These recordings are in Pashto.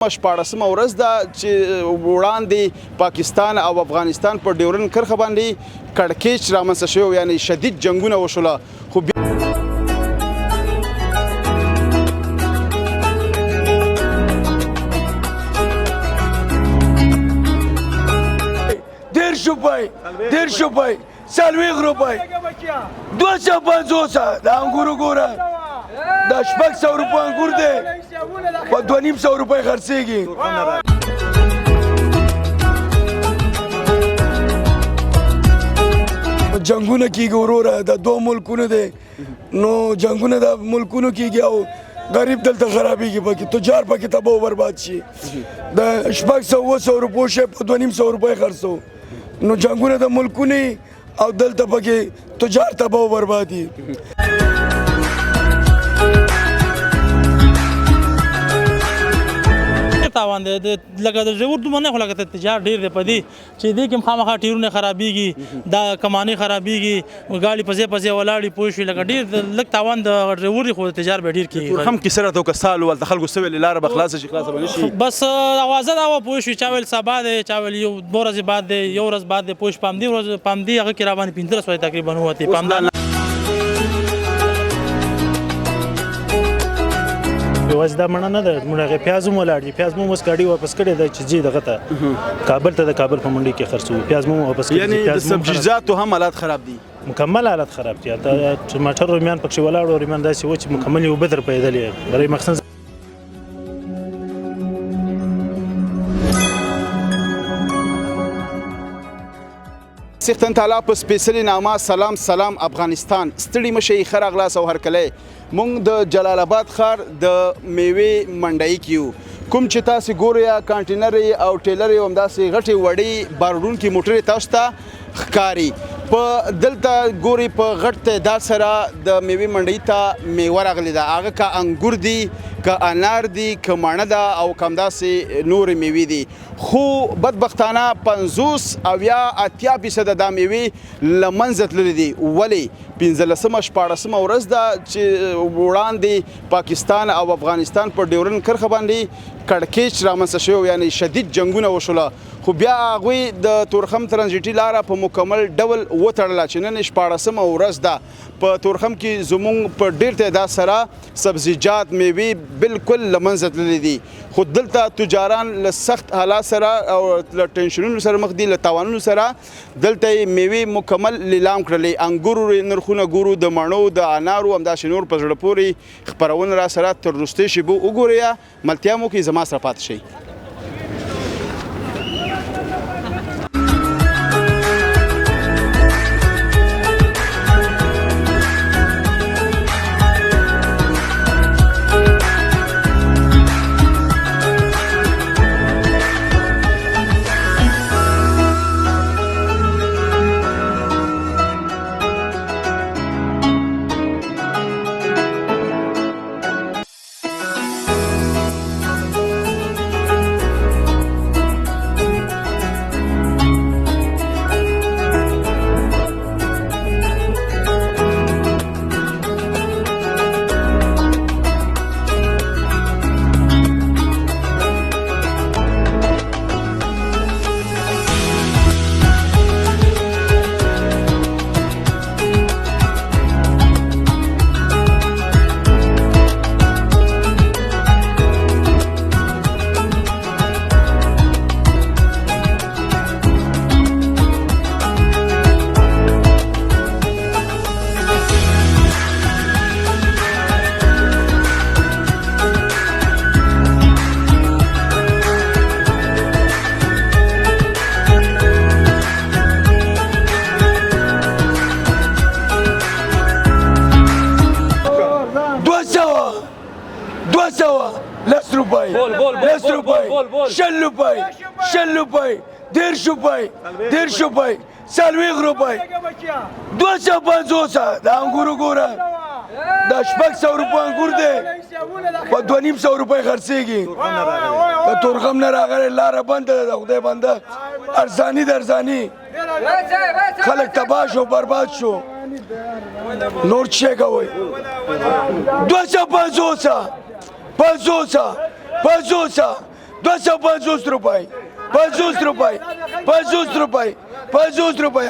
14مه ورځ ده چې وړاندې پاکستان او افغانستان په ډیورنډ کرښه باندې کړکېچ رامنځته شوی یعنی شدید جنګونه وشوله خو دېرش روپۍ 40 روپۍ 250 د انګورو ګوره دا 600 روپۍ انګور دی په 250 روپۍ خرڅېږي جنګونه کېږي وروره د دوه ملکونو دی نو جنګونه د ملکونو کېږي او غریب دلته خرابېږي پکې تجار پکې تباه و برباد شي د 600 روپو شی په 250 روپۍ خرڅو نو جنګونه د ملکونو او دلته پکې تجار تباه و برباد دي تاوان دی لکه د ژور دومره نه خو لکه تجار ډېر دی په دې چې دې کې هم خامخا ټیرونه خرابېږي دا کمانې خرابېږي ګاډي په ځای په ځای ولاړې پوه شوې لکه ډېر لږ تاوان د ژور دی خو د تجار به ډېر کېږي هم کیسه راته وکړه سال ول د خلکو څه ویلې لاره به خلاصه شي خلاصه به نه شي بس اوازه دا وه پوه شوې چا ویل سبا دی چا ویل یو 2 ورځې بعد دی یو ورځ بعد دی پوه شو په همدې ورځ په همدې هغه کې را باندې 15 سوی تقریبا ووتې په همدا یوازې دا مڼه نه ده موږ هغې پیاز هم ولاړ دي پیاز مو اوس ګاډي واپس کړی دی چې ځي دغه ته کابل ته د کابل په منډۍ کې خرڅوو پیاز مو واپس کړي یعنی د سبزیجاتو هم حالات خراب دي مکمل حالت خراب دي ټماټر رومیان پکښې ولاړ او رومیان داسې و چې مکمل یې اوبه در پوهېدلې برای مقصد سیختن تعالی په سپیڅلې نامه سلام افغانستان ستړي مشئ ښه راغلاست او هرکلی موږ د جلال آباد ښار د میوې منډۍ کې یو کوم چې تاسې ګورئ کانټینرې او ټیلرې همداسې غټې وړې بارونکي موټرې تاسو ته ښکاري په دلته ګوري په غټ تعداد سره د میوې منډۍ ته میوه راغلې ده هغه که انګور دي که انار دي که مڼه ده او که همداسې نورې میوې دي خو بدبختانه 50 او یا 80% دا میوې له منځه تللې دي ولې 15مه 14مه ورځ ده چې وړاندې پاکستان او افغانستان په ډیورنډ کرښه باندې کړکېچ رامنځته شوی یعنی شدید جنګونه وشوله خو بیا هغوی د تورخم ترانزیټي لاره په مکمل ډول وتړله چې نن 14مه ورځ ده په تورخم کې زموږ په ډېر تعداد سره سبزیجات میوې بالکل له منځه تللي دي خو دلته تجاران له سخت حالات سره او له ټینشنونو سره مخ دي له تاوانونو سره دلته یې میوې مکمل لیلام کړلې انګورو نرخونه ګورو د مڼو د انارو همداسې نور په زړه پورې خپرونه را سره تر وروستۍ شېبو وګورئ ملتیا مو کې زما سره پاتې شئ لس روپۍ 60 روپۍ 1.5 روپۍ 40 روپۍ 250 د انګورو ګوره دا 600 روپۍ انګور دی په 250 روپۍ خرڅېږي د تورخم نه راغلی لاره بنده ده د خدای بنده ارزاني خلک تباه شو برباد شو نور څه کوئ 250 50 250 روپۍ 50 روپۍ 50 روپۍ 50 روپۍ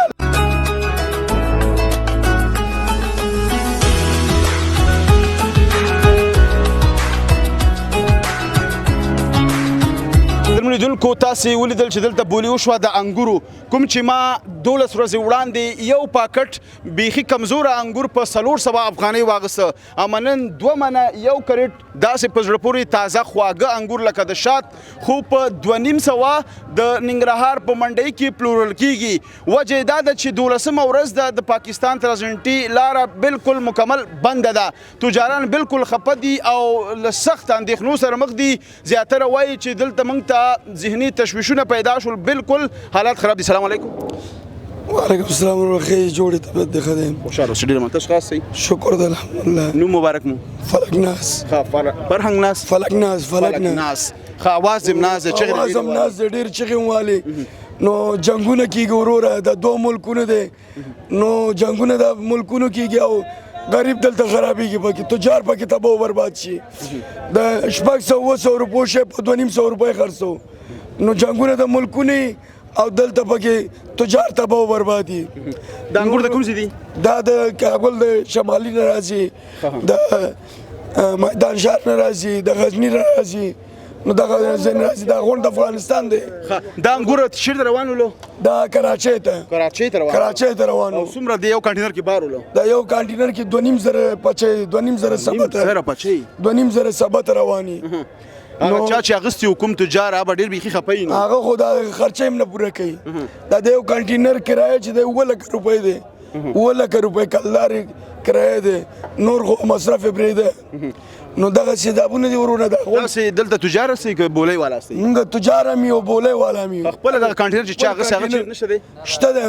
لیدونکو تاسې ولیدل چې دلته بولي وشوه د انګورو کوم چې ما 12 ورځې وړاندې یو پاکټ بیخي کمزوره انګور په 400 افغانۍ واغسته اما نن 2 منه یو کریټ داسې په زړه پورې تازه خواږه انګور لکه د شات خو په 2.5 د ننګرهار په منډۍ کې پلورل کیږي وجه دا ده چې 12مه ورځ ده د پاکستان ترانزیټي لاره بالکل مکمل بنده ده تجاران بالکل خفه دي او له سخت اندېښنو سره مخ دي زیاتره وایي چې دلته موږ ته ذهني تشویشونه پیدا شول بالکل حالات خراب دي سلام علیکم وعلیکم السلام ورحمة جوړې طبیعت دی ښه دی خوشحاله اوسئ ډېر منته خاص دی شکر دی الحمدلله نوم مبارک مو فلک ناز فرهنګ ناز فلک ناز ښه اواز هم ناز دی چغې اواز هم ناز دی ډېر چغې هم والي نو جنګونه کېږي وروره د 2 ملکونه دی نو جنګونه د ملکونو کېږي او غریب دلته خرابېږي پکې تجار پکې تباه و برباد شي د 600 روپو شی په 2.5 روپۍ خرڅو نو جنګونه د ملکونه او دلته پکې تجار تباه و برباد دي د انګور د کوم ځای دي دا د کابل د شمالي نه راځي د میدان شهر نه راځي د غزني نه راځي نو دغه ځای نه راځي دا غونډ افغانستان دی دا انګور چیرته روان ولو دا کراچۍ ته کراچۍ ته روان او څومره د یو کانټینر کې بار ولو دا یو کانټینر کې 2.5 زره پچې 2.5 زره سبت 2.5 زره سبت رواني هغه چا چې اغستې حکوم تجار هغه ډېر بیخي خفه وي هغه خو دا خرچه هم نه پوره کوي دا د یو کانټینر کرایه چې دی 2 لک روپۍ دی 2 لک روپۍ کلدارې کرایه دی نور خو مصرف یې پرېږده نو دغه سیدابونه دي ورونه تاسې دلته تجار هستئ که بولۍ والا هستئ موږ تجار هم یو بولۍ والا هم یو خپله دغه کانټینر چې چا اغستې هغه چېرې نشته دی شته دی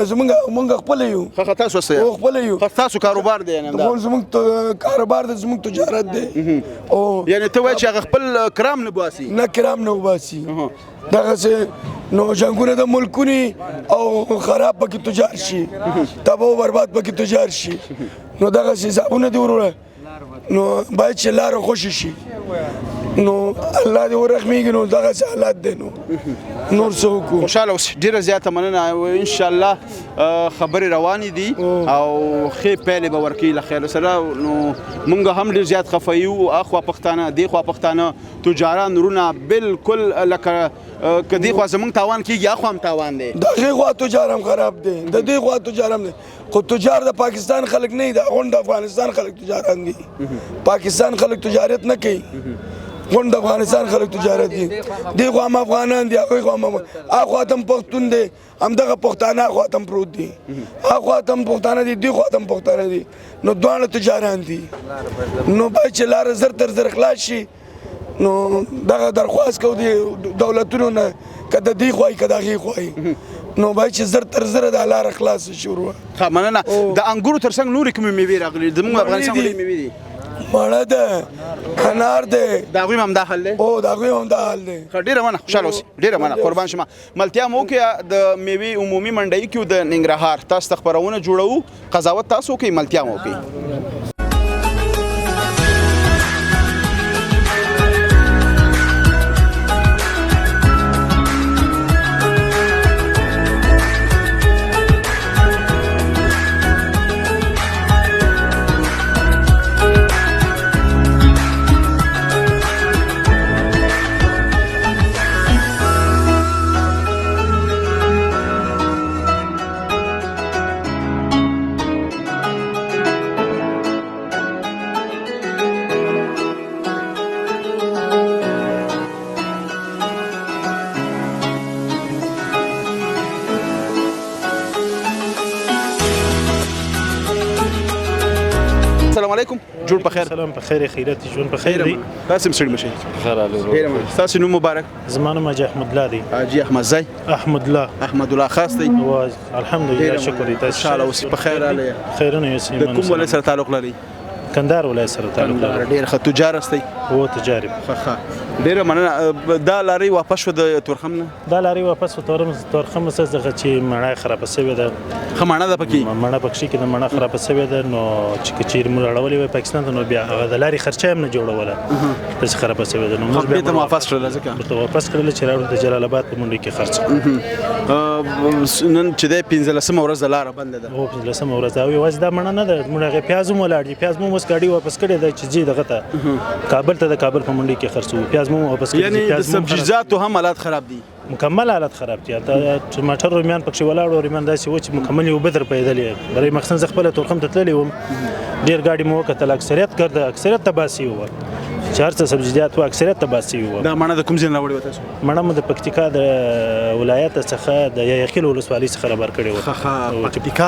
موږ خپله یو ښه تاسو هستئ خپله یو تاسو کاروبار دی یعنې دا زموږ کاروبار دی زموږ تجارت دی او یعنې ته وایې چې هغه خپل کرام نه باسي نه کرام نه وباسي دغسې نو جنګونه د ملکونو او خراب پکې تجار شي تباه و برباد پکې تجار شي نو دغسې حسابونه دي وروره نو باید چې لاره خوشي شي نو الله دې ورحمېږي نو دغسې حالات دی نو نور څه وکړو خوشحاله اوسئ ډېره زیاته مننه او انشاءالله خبرې روانې دي او ښې پایلې به ورکوي له خیر سره نو موږ هم ډېر زیات خفه یو اخوا پښتانه دې خوا پښتانه تجاران نورونه بالکل لکه که دې خوا زموږ تاوان کېږي اخوا هم تاوان دی د هغې خوا تجار هم خراب دی د دې خوا تجار هم دی خو تجار د پاکستان خلک نه دي د غونډ افغانستان خلک تجاران دي پاکستان خلک تجارت نه کوي غونډ افغانستان خلک تجارت دي دې خوا هم افغانان دي هغوی خوا هم اخوا ته هم پښتون دی همدغه پښتانه اخوا ته هم پروت دي اخوا ته هم پښتانه دي دې خوا ته هم پښتانه دي نو دواړه تجاران دي نو باید چې لاره زر تر زر خلاص شي نو دغه درخواست کوو د دولتونو نه که د دې خوایي که د هغې خوایي نو باید چې زر تر زره دا لاره خلاصه شي ورو ښه مننه د انګورو تر څنګ نورې کومې مېوې راغلي زموږ افغانستان ډېرې مېوې دي مڼه ده انار دی د هغوی هم دا حل دی او د هغوی هم دا حل دی ښه ډېره مننه خوشحاله اوسئ ډېره مننه قربان شمه ملتیا مو وکړه د میوې عمومي منډۍ کې د ننګرهار تاسو ته خپرونه جوړوو قضاوت تاسو وکړئ ملتیا مو وکړئ السلام علیکم جوړ په خیر سلام په خیر خیرات ژوند په خیر دی تاسو هم ستړي مشئ خیر علي ډېره مننه ستاسو نوم مبارک زما نوم حاجي احمد الله دی حاجي احمد زی احمد الله خاص دی الحمدلله شکر دی تاسو خوشحاله اوسئ په خیر راغلی خیرونه یوسئ د کوم ولایت سره تعلق لري کندهار ولایت سره تعلق لري ډېر ښه تجار هستئ هو تجارب ډیره مننه. دا لارۍ واپس شو د تورخم نه؟ دا لارې واپس تورخم څه دغه چې مڼه خرابه شوې ده، ښه مڼه ده پکې؟ مڼه پکې کې د مڼه خرابه شوې ده، نو چې که چیرې موږ اړولې وای پاکستان ته، نو بیا هغه د لارې خرچه هم نه جوړوله، داسې خرابه شوې ده. نو موږ بیا بیرته واپس کړله ځکه ورته واپس کړله چې راوړو د جلال آباد په منډۍ کې خرڅ. نن چې دی 15مه ورځ د لاره بنده ده. هو 15مه ورځ ده، او یوازې دا مڼه نه ده، موږ هغې پیاز هم ولاړ دي، پیاز مو اوس ګاډي واپس کړی ده چې ځي دغه ته کابل ته، د کابل په منډۍ کې خرڅوو، پیاز مو واپس کړي. یعنی د سبزیجاتو هم حالات خراب دي؟ مکمل حالت خراب دي. ټماټر رومیان پکې ولاړ او رومیان داسې و چې مکمل یو بدر پیدلې. برای مخصوص زه خپله تورخم ته تللی وم، ډېر ګاډي مو وکتل، اکثریت تباه سوي وو، چې هر څه سبزیجات وو اکثریت تباه سوي وو. دا مڼه د کوم ځای نه راوړې وه تاسو؟ مڼه مو د پکتیکا د ولایت څخه د یحیی ولسوالۍ څخه رابر کړې وه. پکتیکا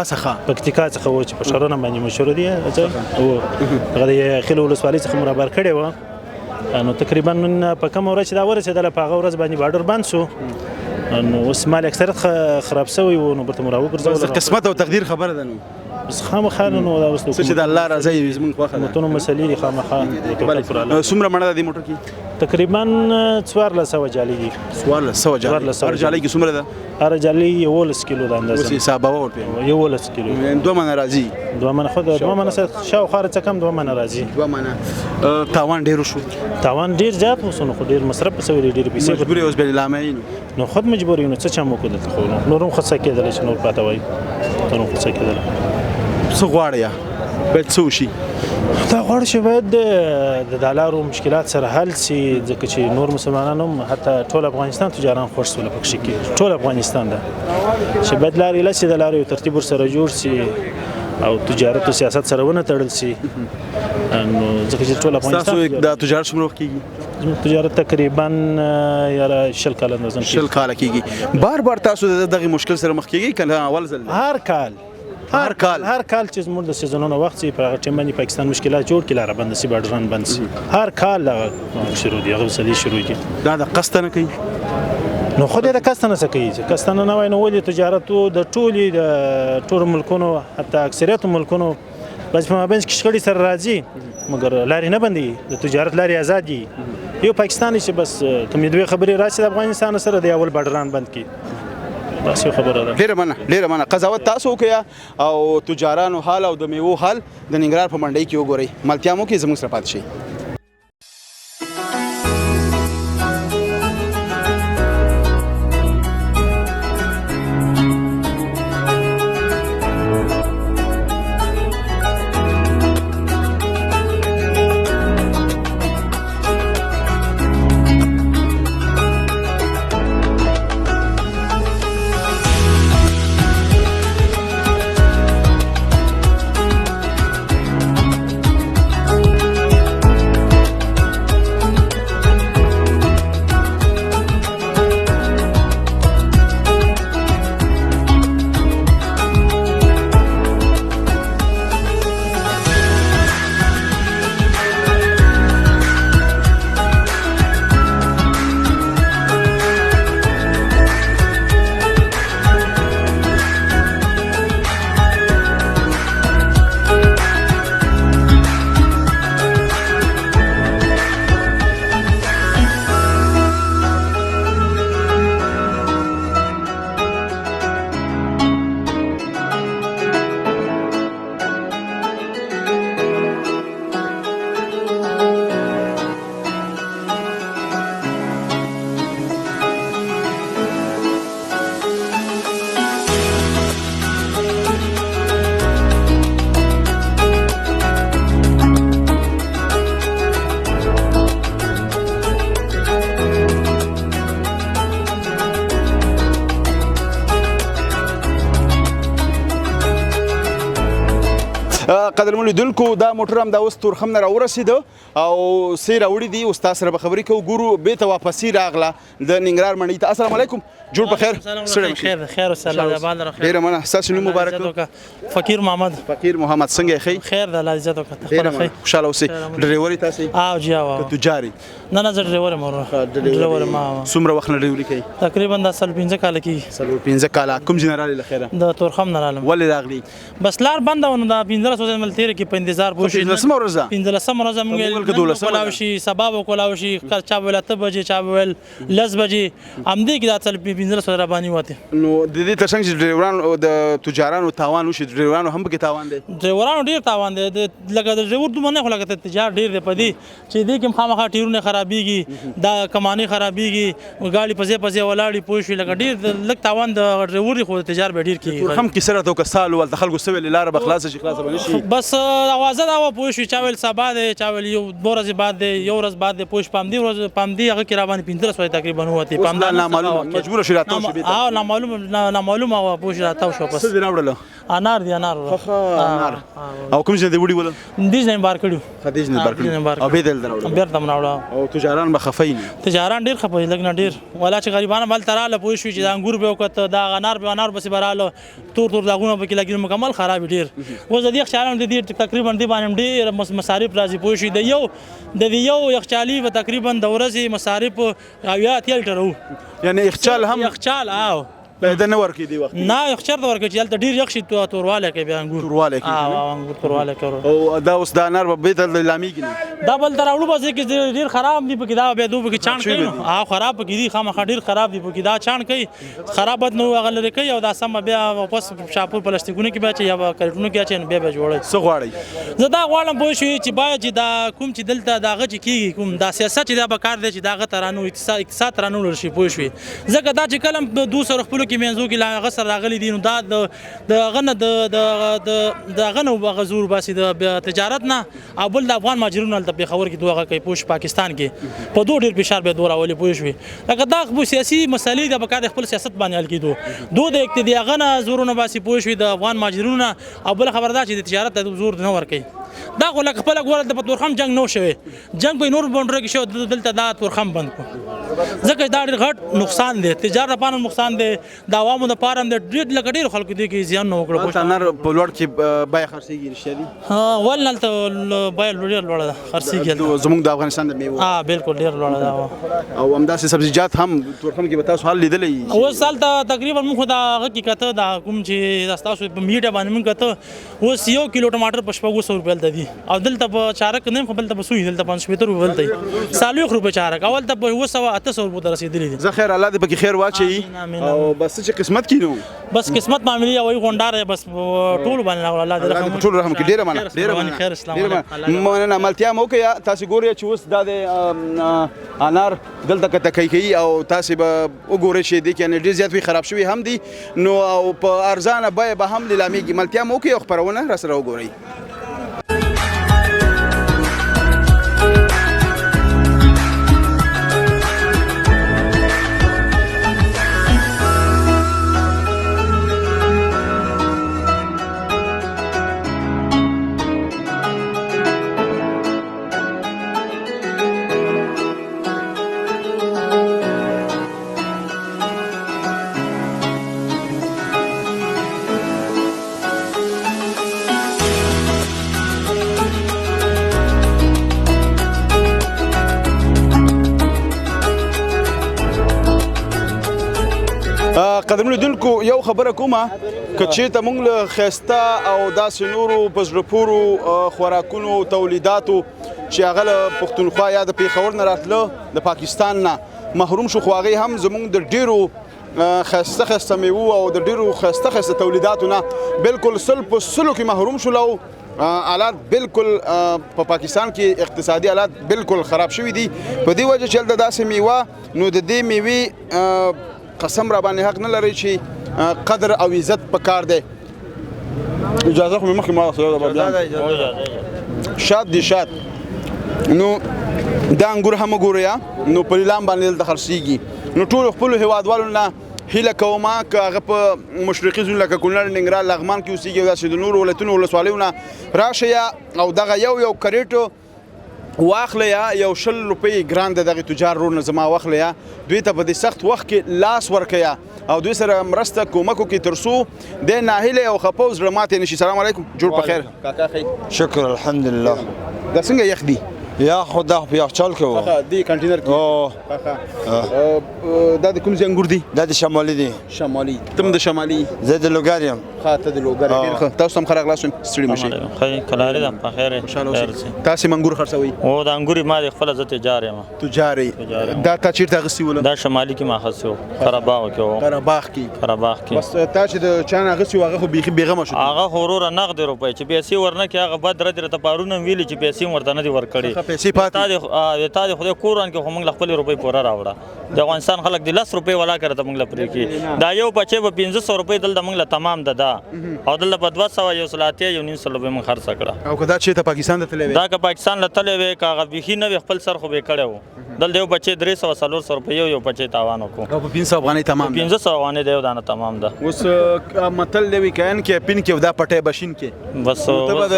څخه و چې په ښارونه باندې مشهور دي، هغه د یحیی ولسوالۍ څخه مو رابر کړې وه. نو تقریبا نن په کومه ورځ چې دا ورسېدله په هغه ورځ باندې بارډر بند شو، نو اوس مال اکثریت خراب شوی و، نو برته مو راوګرځول. قسمت او تقدیر خبره ده نو بس خامخا نو دا اوس څه چې د الله راضي وي زموږ خوښه ده. نو مسلې دي خامخا. څومره مڼه ده دې موټر کې؟ تقریبا 1400 جالۍ دي. 1400 جالۍ؟ هر جالۍ کې څومره ده؟ هر جالۍ 11 کیلو ده اندازه. اوس حسابوه ورته 11 کیلو. 2 منه راځي؟ 2 منه خو 2 منه شاوخوا څه کم 2 منه راځي. 2 منه. تاوان ډېر شو؟ تاوان ډیر زیات وسو نو خو ډیر مصرف پسوي ډیر پیسې مجبور اوس بل لامین نو خود مجبور یو څه چمو کو دلته خو نورم خصه کېدل چې نور پاته وای نورم خصه کېدل څه غواړی باید څه وشي دا غواړي چې باید د دلارو مشکلات سره حل شي ځکه چې نور مسلمانان هم حتی ټول افغانستان تجاران خوښ سول پکې کې ټول افغانستان ده چې باید لارې لسی د لارې ترتیب سره جوړ شي او تجارت او سیاست سره ونه تړل شي نو ځکه چې ټول افغانستان تاسو د تجارت څومره وخت کېږي تجارت تقریبا یا 10 کال اندازه 10 کال کېږي بار تاسو دغه مشکل سره مخ کېږي کنه اول ځل هر کال چې زموږ د سیزونونو وخت چې په هغه ټیم باندې پاکستان مشکلات جوړ کړي لاره بند سي بارډران بند سي هر کال شروع دي هغه سلی شروع دي دا د قصد نه کوي نو خو دې د قصد نه کوي چې قصد نه وای نو ولې تجارت د ټول ملکونو حتی اکثریت ملکونو بس په مابین کې شخړې سره راځي مګر لارې نه بندي د تجارت لارې آزاد دي یو پاکستاني چې بس کومې دوه خبرې راشي د افغانستان سره د اول بارډران بند کی بس یو خبره ده ډیره مننه قضاوت تاسو وکیا او تجارانو حال او د میوو حال د ننګرهار په منډۍ کې وګورئ ملتیا مو کې زموږ سره پاتې شئ قدرمن لیدونکو دا موټر هم دا اوس تورخم نه راورسېده او سې راوړي دي اوس تاسو سره به خبرې کوو ګورو بېرته واپسي راغله د ننګرهار منډۍ ته السلام علیکم جوړ په خیر خیر وسهلا ډېره مننه ستاسو نوم مبارک فقیر محمد څنګه یې ښې خیر د الله عزت وکړه خوشحاله اوسئ ډریور یې تاسې او جی او که تجار یې نه زه ډریور یم ډریور ما څومره وخت نه ډریوري کوي تقریبا د 15 کال کېږي 15 کاله کوم ځای نه رالې له خیره د تورخم نه رالم ولې راغلي بس لار بنده ونه دا 15 ورځې مل تیر کې په انتظار پوه شي 15 ورځ ده 15 ورځ موږ کولاو شي سبا به کولاو شي چا ویل 8 بجې چا ویل 10 بجې همدې کې دا څل 15 ورځې را باندې وته نو د دې ترڅنګ چې ډرایورانو د تجارانو تاوان وشي ډرایورانو هم پکې تاوان دی ډرایورانو ډیر تاوان دی لکه د ډرایور دومره نه خو لکه تجار ډیر دی په دې چې دې کې خامخا ټیرونه خرابېږي دا کمانې خرابېږي ګاډي پځې پځې ولاړې پوه شي لکه ډیر لږ تاوان د ډرایور خو تجار به ډیر کېږي هم کې سره تو کسال ول خلکو سوي لاره به خلاص شي خلاص به نشي بس اوازه دا پوه شي چا ویل سبا دی چا ویل یو 2 ورځې بعد دی یو ورځ بعد دی پوه شي پام دی ورځ پام دی هغه کې را باندې 15 سوی تقریبا وته پام دا نامعلوم مجبور شي راتاو شي نامعلوم او پوه شي راتاو شو پس څه دی راوړل انار دی انار انار او کوم څه دی وړي ول دې نه بار کړو خدیج نه بار کړو او به دل دراوړل بیر تم راوړل او تجاران به خفین تجاران ډیر خپې لګ نه ډیر ولا چې غریبانه مال تراله پوه شي چې دا انګور به وکړه دا انار به انار بس براله تور داغونه به کې لګي مکمل خراب ډیر و زه دې خیالم دې تقریبا دې باندې ډیر مصارف راځي پوه شي د یو یخچالي به تقریبا د ورځې مصارف اویا تل ترو یعنی اخچال هم یخچال او پیدا نه ورکی دی وخت نه یخچال د ورکه چې ډیر یخ شي تورواله کې به انګور تورواله کې انګور تورواله کې او دا اوس دا انار به دل لامیږي دا بل دراوړو بس کې ډیر خراب دی پکې دا به دوه کې چان کوي خراب پکې دي خامخا ډیر خراب دی پکې دا چان کوي خرابت نو غل لري کوي او دا سم بیا واپس شاپور پلاستیکونه کې بیا یا کارټونو کې اچي بیا به جوړي څه غواړي زه دا غواړم پوه شئ چې باید چې دا کوم چې دلته دا غچ کیږي کوم دا سیاست چې دا به کار دی چې دا غ ترانو اقتصاد ترانو لري پوه شئ ځکه دا چې کلم 200 خپل کې منځو کې سره راغلي دي نو دا د غنه د غنه غزور باسي د تجارت نه او بل د افغان ماجرونو د پیښور کې دوه کوي پوش پاکستان کې په دوه ډیر فشار به دوه راولي پوه شوي لکه دا خو سیاسي مسلې د بکا د خپل سیاست باندې حل کیدو دوه د اقتدار غنه زورونه باسي پوه شوي د افغان ماجرونو او بل خبردار چې د تجارت د زور نه ور کوي دا خو لکه خپل غوړه د تورخم جنگ نو شوی جنگ په نور باندې کې شو دلته دا تورخم بند کو ځکه دا ډېر غټ نقصان دی تجارت لپاره نقصان دی د عوامو لپاره هم ډېر لکه ډېر خلکو دی کې زیان نه وکړو انار په لوړ کې بای خرڅيږي رښتیا دي ها ولنه بای ډېر لوړ ده خرڅيږي زموږ د افغانستان د میوه بالکل ډېر لوړ ده او همداسې سبزیجات هم تورخم کې به تاسو حال لیدلې اوس سال ته تقریبا موږ دا حقیقت دا کوم چې تاسو په میډیا باندې موږ کته اوس 1 کیلو ټماټر په 500 روپیه دی او دلته په چارک نه خپل ته بسوي دلته 500 روپیه دی سالو روپیه چارک اول ته په 800 روپیه رسیدلی دي زه خیر الله دې پکې خیر واچي او بس چې قسمت کینو بس قسمت معاملې او غونډار بس ټول باندې الله دې رحم ټول رحم کې ډیره مننه خیر اسلام مننه عملتیا مو کې تاسو ګورئ چې اوس د انار دلته کته کوي او تاسو به وګورئ چې د کې ډیر زیات وي خراب شوی هم دي نو او په ارزانه به هم لیلامي عملتیا مو کې خبرونه را سره وګورئ قدرمنو لیدونکو یو خبره کومه که چېرته موږ له ښایسته او داسې نورو په زړه پورو خوراکونو تولیداتو چې هغه له پښتونخوا یا د پېښور نه راتله د پاکستان نه محروم شو خو هغې هم زموږ د ډېرو ښایسته میوو او د ډېرو ښایسته تولیداتو نه بالکل 100 په 100 کې محروم شول او حالات بالکل په پاکستان کې اقتصادي حالات بالکل خراب شوي دي په دې وجه چې هلته داسې میوه نو د دې میوې قسم را باندې حق نه لري چې قدر او عزت پکار دی اجازه خو مخکې ما سره شاد دي شاد نو دا انګور هم وګورئ نو په لیلام باندې دلته خرڅېږي نو ټولو خپلو هېوادوالو نه هیله کوم که هغه په مشرقي زون لکه کونړ ننګرهار لغمان کې اوسېږي او داسې د نورو ولایتونو ولسوالیو نه راشئ او دغه یو کریټو واخله یا 100 روپۍ ګران د دغه تجار رونه زما واخله یا دوی ته په دې سخت وخت کې لاس ورکیا او دوی سره مرسته کومک وکړي ترڅو د ناهیله او خپه زړه ماتې نشي. سلام علیکم جوړ په خیر کاکا خیر شکر الحمدلله دا څنګه یخ دي یا خدا په یخچال کې و دی کنټینر کې دا د کوم ځای انګور دي دا د شمالي دی شمالي تم د شمالي زه د لوګر یم ته د لوګر ډېر ښه تاسو هم ښه راغلاست ستړي مه شئ خی کلاري ده په خیر خوشحاله اوسئ تاسې هم انګور خرڅوئ او د انګوري ما د خپل زه تجار یم تجار یې دا تا چېرته اخیستي وله دا شمالي کې ما اخیستی و قرهباغ کې و قرهباغ کې بس تا چې د چا نه اخیستي و هغه خو بیخي بېغمه شو هغه خو وروره نغدې روپۍ چې پیسې ورنه کړې هغه بد رد راته پرونه ویلي چې پیسې ورته نه دي ورکړې پیسې پاتې تا د خدای کوران کې خو موږ له خپلې روپۍ پوره راوړه د افغانستان خلک د 10 روپۍ ولا کړه ته موږ له پرې کړي دا یو بچی به 1500 روپۍ دلته موږ له تمام ده دا او دلته په 200 یو سلاتیا یو 900 روپۍ موږ خرڅ کړه او که دا چېرته پاکستان ته تللی وی دا که پاکستان له تللی وی که هغه بیخي نه وي خپل سر خو به یې کړی و دلته یو بچی 300 400 روپۍ یو بچی تاوان وکړو او په 500 افغانۍ تمام 1500 افغانۍ د یو دانه تمام ده اوس متل دی وی کین کې پین کې دا پټی بشین کې بس ته به د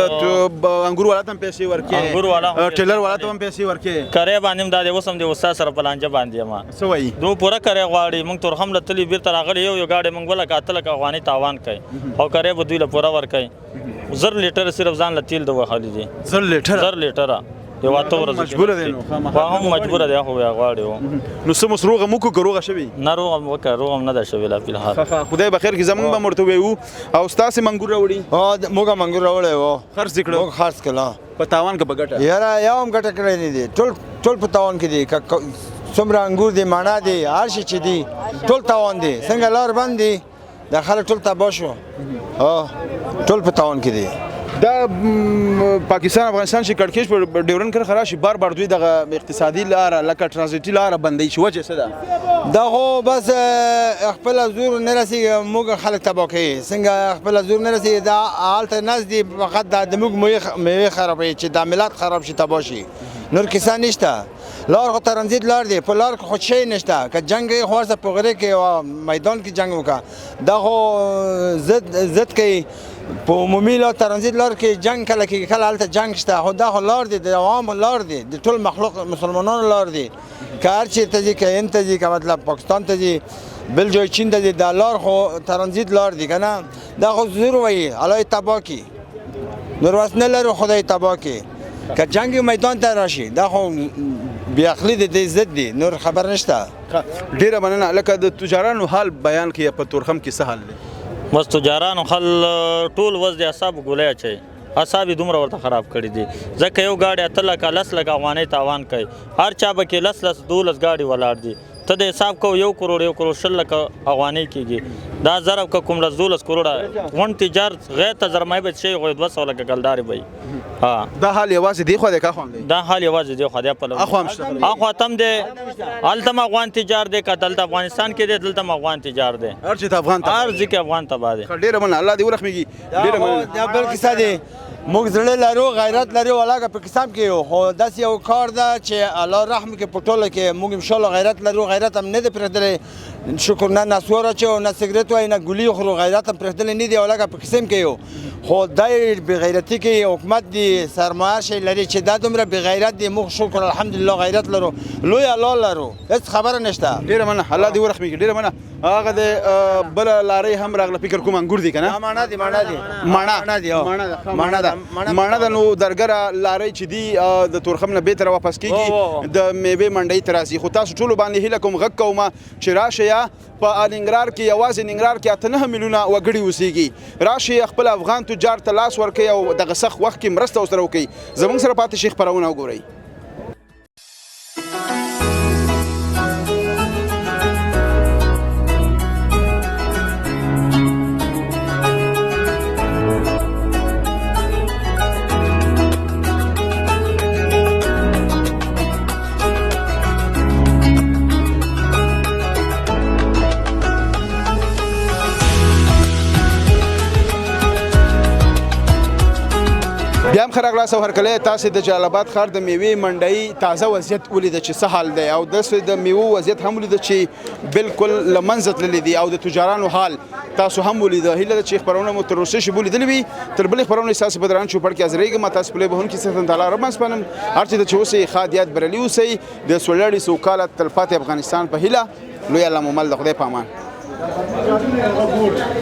انګور والا ته هم پیسې ورکې انګور والا ټیلر والا ته هم پیسې ورکې کرے باندې دا د وسم د استاد سره پلانجه باندې ما څه وایي دو پوره کرے غواړي موږ تر هم لتلی بیرته راغلی یو گاډي موږ ولا قاتل کا افغاني تاوان کوي او کرے به دوی له پوره ور کوي 0 لیټر صرف ځان لتیل د وخالي دي 0 لیټر یو واته ورځ مجبور دي نو هم مجبور دي خو غواړي نو سمس روغه مو کو روغه شوی نه روغه وکړه روغه نه ده شوی لا په حال خدای بخیر کی زمون به مرته ویو او استاد منګور راوړي موږ منګور راوړی و خرڅ کړو موږ خرڅ کړه په تاوان کې بغټه یاره یو هم ګټه کړی نه دي ټول په تاوان کې دي څومره انګور دي مانا دي هر شي چې دي ټول تاوان دي څنګه لار بند دي د خلک ټول تباه شو ټول په تاوان کې دي دا پاکستان افغانستان چې کړکېچ په ډیورن کړ خراب شي بار دوی دغه اقتصادي لار لکه ترانزیټي لار بندي شو وجه څه ده دا خو بس خپل زور نه رسیږي موږ خلک تباه کوي څنګه خپل زور نه رسیږي دا هلته ناس دي فقط د موږ میوې خرابوي چې د ملت خراب شي تباه شي نور کیسه نشته لار خو ترانزیت لار دی په لار کې خو شی نشته که جنګ یې خو ورسه په غره کې میدان کې جنګ وکړه دا خو ضد کوي په عمومي لار ترانزیت لار کې جنګ کله کېږي کله هلته جنګ شته خو دا خو لار دی د عوامو لار دی د ټول مخلوق مسلمانانو لار دی که هر چېرته ځي که هند ته ځي که مطلب پاکستان ته ځي بل جای چین ته ځي دا لار خو ترانزیت لار دی که نه دا خو زور وایي الله یې تباه کړي نور وس نه لرو خدای یې تباه کړي که جنګ میدان ته راشي دا خو بې عقلي دی دی ضد دی نور خبر نشته ډېره مننه لکه د تجارانو حال بیان کړي په تورخم کې څه حال دی بس تجارانو خل ټول وز د اعصاب ګولۍ اچوي اعصاب یې دومره ورته خراب کړي دي ځکه یو ګاډي 8 لکه 10 لکه افغانۍ تاوان کوي هر چا به کې 10 12 ګاډي ولاړ دي ته د حساب کو 1 کروڑ 1 لکه افغانۍ کېږي دا ضرب که کوم 12 کروڑه ون تجار غیر ته زرمای به شي غو 200 لکه ګلداري وي دا حال یوازې دی خو د کا خوان دی دا حال یوازې دی خو د په اخو هم شته اخو تم دی التم افغان تجار دی که دلته افغانستان کې دی دلته افغان تجار دی هر چې افغان ته هر ځکه افغان تبا دی ډېره مننه الله دې ورحمېږي ډېره مننه دا بل کیسه دی موږ زړه لرو غیرت لرو ولاګه په قسم کې یو خو داسې یو کار ده چې الله رحم کې په ټوله کې موږ ان شاء الله غیرت لرو غیرت هم نه دی پرېښودلی شکر نه نسوار اچو نه سګرټ وایي نه ګولي خورو غیرت هم پرېښودلی نه دی ولاګه په قسم کې یو خو دا بې غیرتي کې حکومت دی سرمایه شی لري چې دا دومره بې غیرت دی موږ شکر الحمدلله غیرت لرو لوی الله لرو هېڅ خبره نشته ډېره مننه الله دې ورحمېږي ډېره مننه هغه د بله لارۍ هم راغله فکر کوم انګور دي که نه ماڼه دي ماڼه دي ماڼه ده نو درګره لارۍ چې دي د تورخم نه بېرته واپس کېږي د میوې منډۍ ته راځي خو تاسو ټولو باندې هیله کوم غږ کومه چې راشئ په ننګرهار کې یوازې ننګرهار کې 8 میلیونه وګړي اوسېږي راشئ خپل افغان تجار ته لاس ورکوئ او دغه سخت وخت کې مرسته ورسره وکړئ زموږ سره پاتې شي خپرونه وګورئ بیا هم ښه راغلاست او هرکلی تاسې د جلال آباد ښار د میوې منډۍ تازه وضعیت ولیده چې څه حال دی او داسې د میوو وضعیت هم ولیده چې بالکل له منځه تللی دي او د تجارانو حال تاسو هم ولیده هیله ده چې خپرونه مو تر اوسه شی لیدلې وي تر بلې خپرونې ستاسو په دران چوپړ کې حاضرېږم تاسو پلی بهونکي څخه تعالی رب سپارم هر چې د چې اوسئ ښاد یاد بریالي اوسئ د سوړلړي سوکاله تلپاتې افغانستان په هیله لوی الله مو مل د خدای په امان